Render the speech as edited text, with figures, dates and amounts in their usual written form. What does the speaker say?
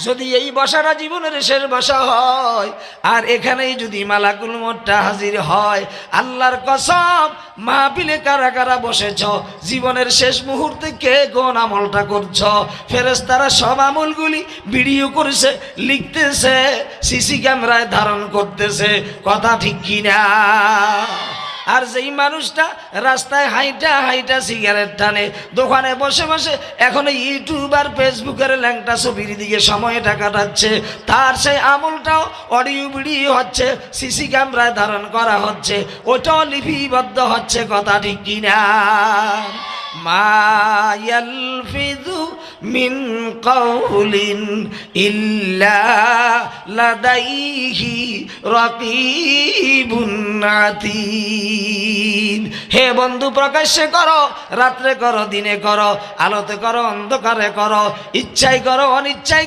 যদি এই বসাটা জীবনের শেষ বসা হয় আর এখানেই যদি মালাকুল মউতটা হাজির হয়, আল্লাহর কসম মাহফিলে কারা কারা বসেছ, জীবনের শেষ মুহূর্তে কে কোন আমলটা করছ, ফেরেশতারা সব আমলগুলি ভিডিও করেছে, লিখতেছে, সিসি ক্যামেরায় ধারণ করতেছে। কথা ঠিক কিনা? আর যেই মানুষটা রাস্তায় হাইটা হাইটা সিগারেট টানে, দোকানে বসে বসে এখন ইউটিউব আর ফেসবুকের ল্যাংটা ছবির দিকে সময়টা কাটাচ্ছে, তার সেই আমলটাও অডিও ভিডিও হচ্ছে, সিসি ক্যামেরায় ধারণ করা হচ্ছে, ওটাও লিপিবদ্ধ হচ্ছে। কথা ঠিক কিনা? মা ইয়ালফিযু মিন কাউলিন ইল্লা লাদাইহি রাকীবুন আতীদ। হে বন্ধু, প্রকাশ্যে করো, রাত্রে করো, দিনে করো, আলোতে করো, অন্ধকারে করো, ইচ্ছায় করো, অনিচ্ছায়